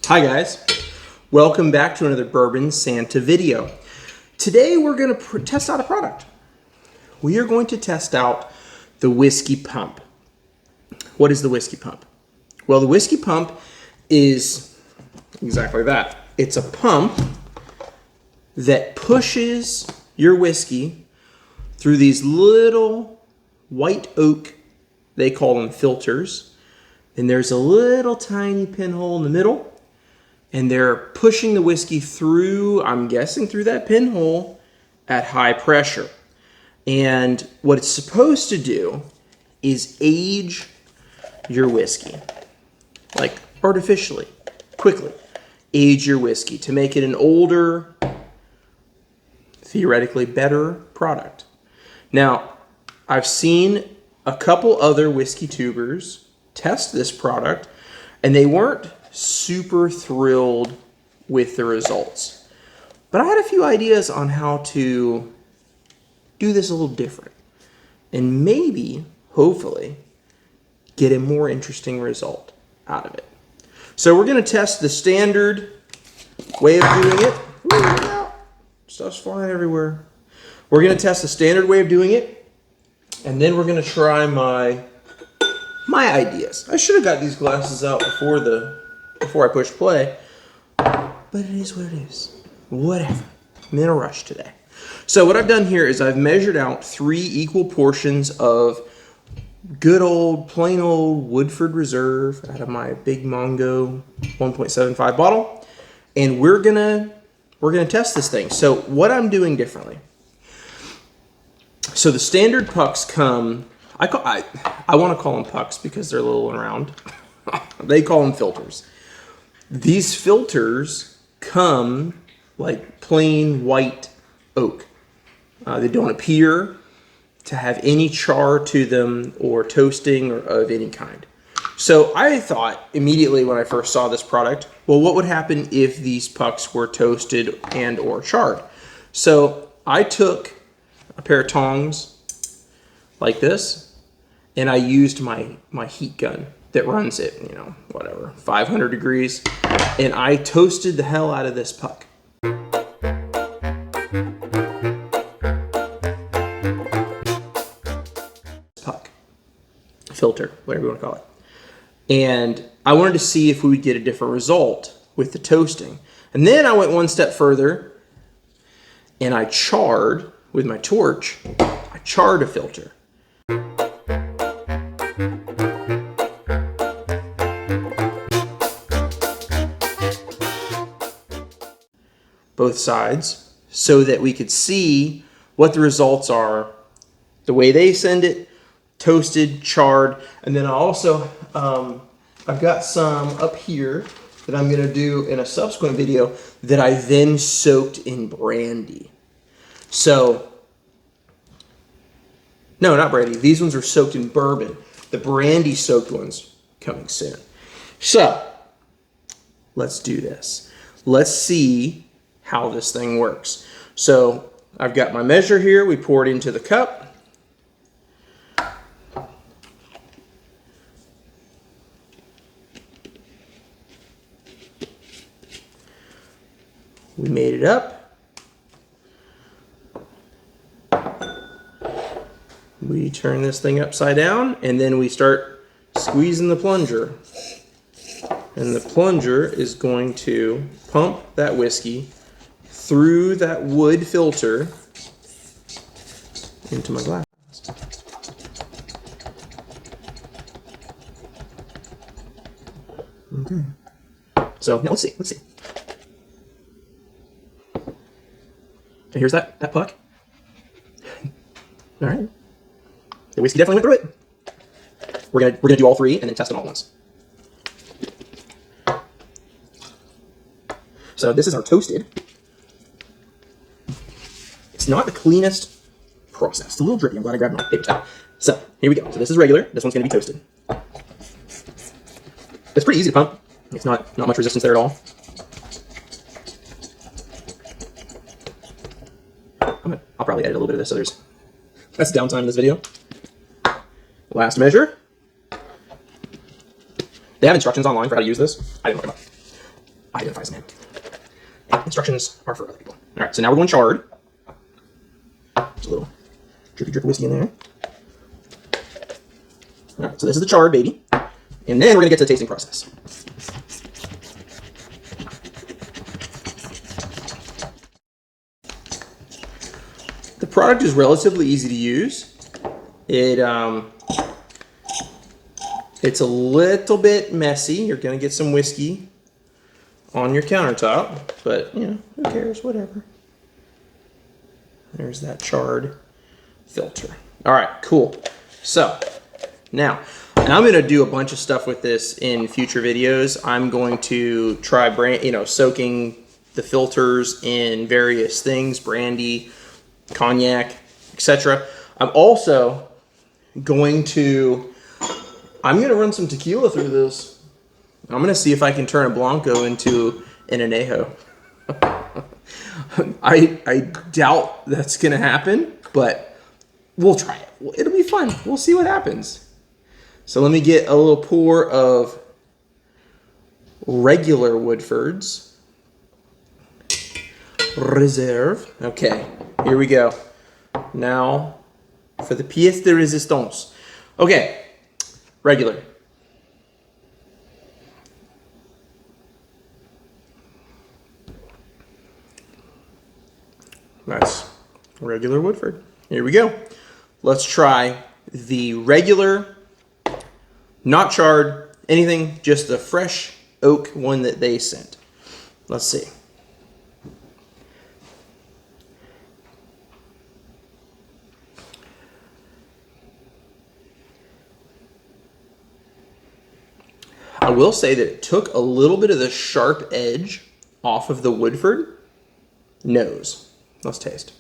Hi guys, welcome back to another Bourbon Santa video. Today we're going to test out a product. We are going to test out the Whiskey Pump. What is the Whiskey Pump? Well, the Whiskey Pump is exactly that. It's a pump that pushes your whiskey through these little white oak, they call them filters, and there's a little tiny pinhole in the middle. And they're pushing the whiskey through, I'm guessing through that pinhole at high pressure. And what it's supposed to do is age your whiskey, like artificially, quickly. Age your whiskey to make it an older, theoretically better product. Now, I've seen a couple other whiskey tubers test this product, and they weren't super thrilled with the results. But I had a few ideas on how to do this a little different and maybe, hopefully, get a more interesting result out of it. So we're going to test the standard way of doing it. Ooh, look out. Stuff's flying everywhere. We're going to test the standard way of doing it, and then we're going to try my ideas. I should have got these glasses out before I push play, but it is what it is. Whatever. I'm in a rush today. So what I've done here is I've measured out 3 equal portions of good old, plain old Woodford Reserve out of my Big Mongo 1.75 bottle, and we're gonna test this thing. So what I'm doing differently. So the standard pucks come. I want to call them pucks because they're little and round. They call them filters. These filters come like plain white oak. They don't appear to have any char to them or toasting or of any kind. So I thought immediately when I first saw this product, well, what would happen if these pucks were toasted and or charred? So I took a pair of tongs like this, and I used my heat gun that runs at, 500 degrees, and I toasted the hell out of this puck. Puck. Filter, whatever you want to call it. And I wanted to see if we would get a different result with the toasting. And then I went one step further, and I charred, with my torch, I charred a filter. Both sides, so that we could see what the results are, the way they send it, toasted, charred, and then I also, I've got some up here that I'm going to do in a subsequent video that I then soaked in brandy. So, no, not brandy. These ones are soaked in bourbon. The brandy soaked ones coming soon. So, let's do this. Let's see how this thing works. So I've got my measure here. We pour it into the cup. We made it up. We turn this thing upside down, and then we start squeezing the plunger. And the plunger is going to pump that whiskey through that wood filter into my glass. Okay. So now let's see. Okay, here's that puck. All right. The whiskey definitely went through it. We're gonna do all 3 and then test them all at once. So this is our toasted. It's not the cleanest process. It's a little drippy. I'm glad I grabbed my paper towel. So here we go. So this is regular. This one's going to be toasted. It's pretty easy to pump. It's not much resistance there at all. I'll probably edit a little bit of this so that's downtime in this video. Last measure. They have instructions online for how to use this. I didn't look them up. identify as a man. And instructions are for other people. All right, so now we're going charred. There's a little drippy drip of whiskey in there. All right, so this is the charred baby. And then we're going to get to the tasting process. The product is relatively easy to use. It's a little bit messy. You're going to get some whiskey on your countertop, but you know, who cares, whatever. There's that charred filter. All right, cool. So now, and I'm going to do a bunch of stuff with this in future videos. I'm going to try soaking the filters in various things, brandy, cognac, etc. I'm also going to run some tequila through this. I'm going to see if I can turn a Blanco into an Añejo. I doubt that's going to happen, but we'll try it. It'll be fun. We'll see what happens. So let me get a little pour of regular Woodfords. Reserve. Okay, here we go. Now for the pièce de résistance. Okay, regular. That's regular Woodford. Here we go. Let's try the regular, not charred, anything, just the fresh oak one that they sent. Let's see. I will say that it took a little bit of the sharp edge off of the Woodford nose. Let's taste.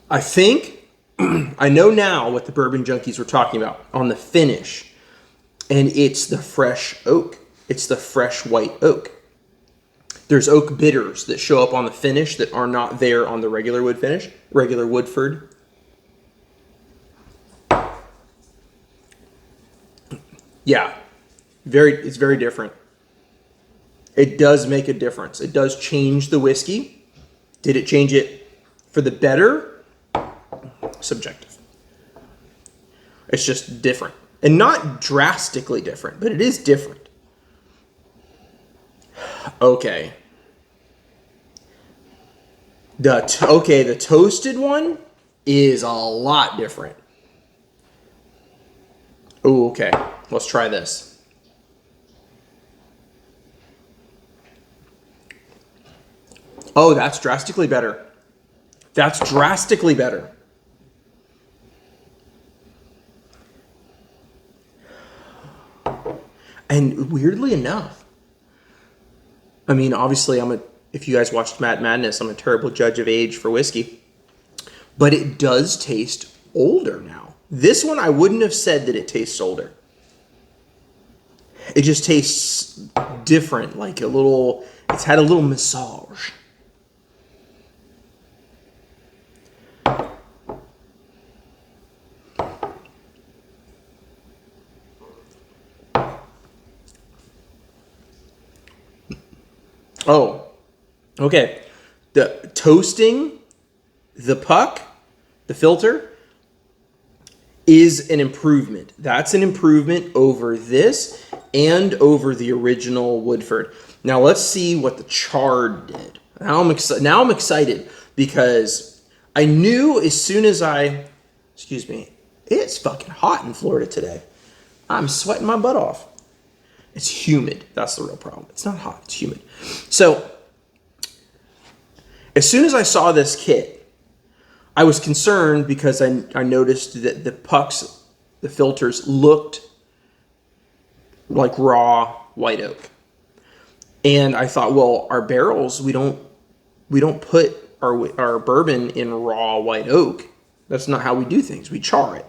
I think I know now what the bourbon junkies were talking about on the finish, and it's the fresh oak. It's the fresh white oak. There's oak bitters that show up on the finish that are not there on the regular wood finish, regular Woodford. Yeah, it's very different. It does make a difference. It does change the whiskey. Did it change it for the better? Subjective. It's just different. And not drastically different, but it is different. Okay. The toasted one is a lot different. Oh, okay. Let's try this. Oh, that's drastically better. That's drastically better. And weirdly enough, I mean, obviously, if you guys watched Mad Madness, I'm a terrible judge of age for whiskey. But it does taste older now. This one, I wouldn't have said that it tastes older. It just tastes different, like it's had a little massage. Oh, okay. The toasting, the puck, the filter is an improvement. That's an improvement over this and over the original Woodford. Now let's see what the charred did. Now I'm excited because I knew as soon as excuse me, it's fucking hot in Florida today. I'm sweating my butt off. It's humid. That's the real problem. It's not hot. It's humid. So as soon as I saw this kit, I was concerned because I noticed that the pucks, the filters, looked like raw white oak. And I thought, well, our barrels, we don't put our bourbon in raw white oak. That's not how we do things. We char it.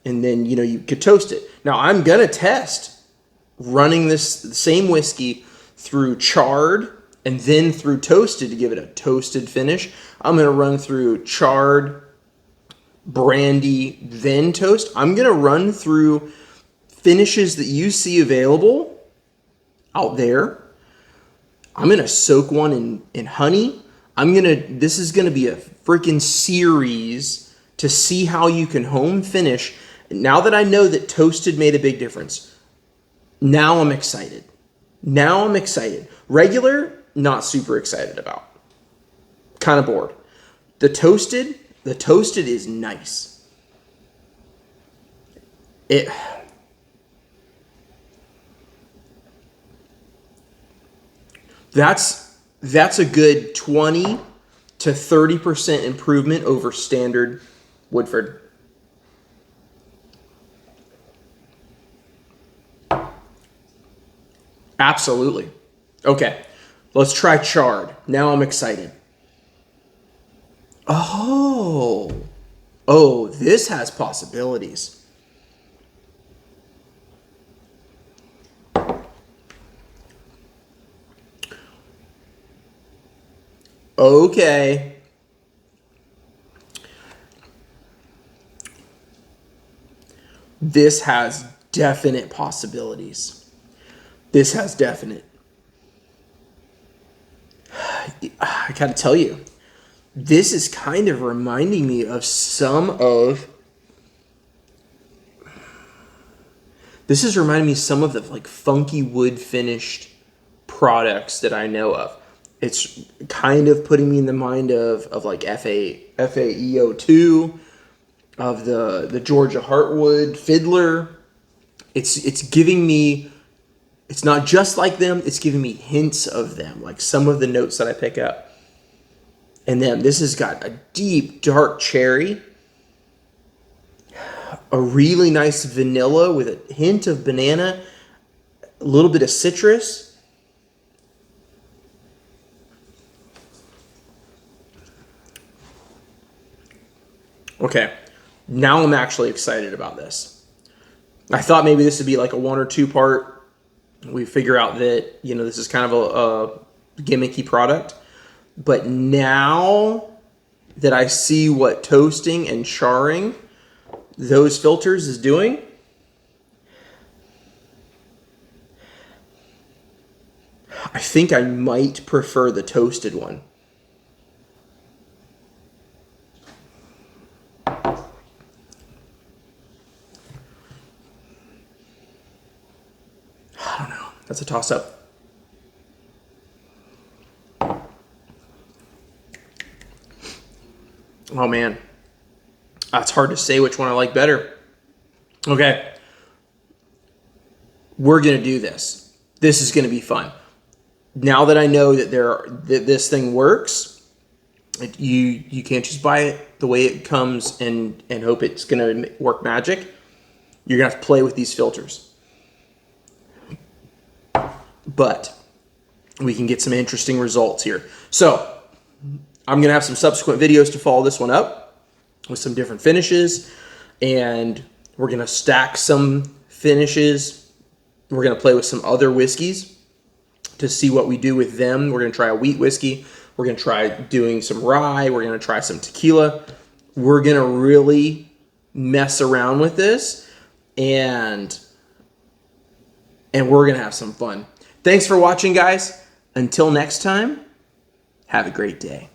And then, you could toast it. Now, I'm going to test running this same whiskey through charred and then through toasted to give it a toasted finish. I'm going to run through charred brandy, then toast. I'm going to run through finishes that you see available out there. I'm going to soak one in honey. This is going to be a freaking series to see how you can home finish. Now that I know that toasted made a big difference, now I'm excited. Regular, not super excited about. Kind of bored. The toasted is nice. That's a good 20 to 30% improvement over standard Woodford. Absolutely. Okay, let's try charred. Now I'm excited. Oh, this has possibilities. Okay. This has definite possibilities. I gotta tell you, this is kind of reminding me of some of the like funky wood finished products that I know of. It's kind of putting me in the mind of like FAEO2, of the Georgia Heartwood Fiddler. It's giving me, it's not just like them, it's giving me hints of them, like some of the notes that I pick up. And then this has got a deep dark cherry, a really nice vanilla with a hint of banana, a little bit of citrus. Okay, now I'm actually excited about this. I thought maybe this would be like a 1 or 2 part. We figure out that, this is kind of a gimmicky product. But now that I see what toasting and charring those filters is doing, I think I might prefer the toasted one. I don't know. That's a toss-up. Oh man, it's hard to say which one I like better. Okay, we're gonna do this. This is gonna be fun. Now that I know that this thing works, you can't just buy it the way it comes and hope it's gonna work magic. You're gonna have to play with these filters, but we can get some interesting results here. So I'm going to have some subsequent videos to follow this one up with some different finishes, and we're going to stack some finishes. We're going to play with some other whiskeys to see what we do with them. We're going to try a wheat whiskey. We're going to try doing some rye. We're going to try some tequila. We're going to really mess around with this, and we're going to have some fun. Thanks for watching, guys. Until next time, have a great day.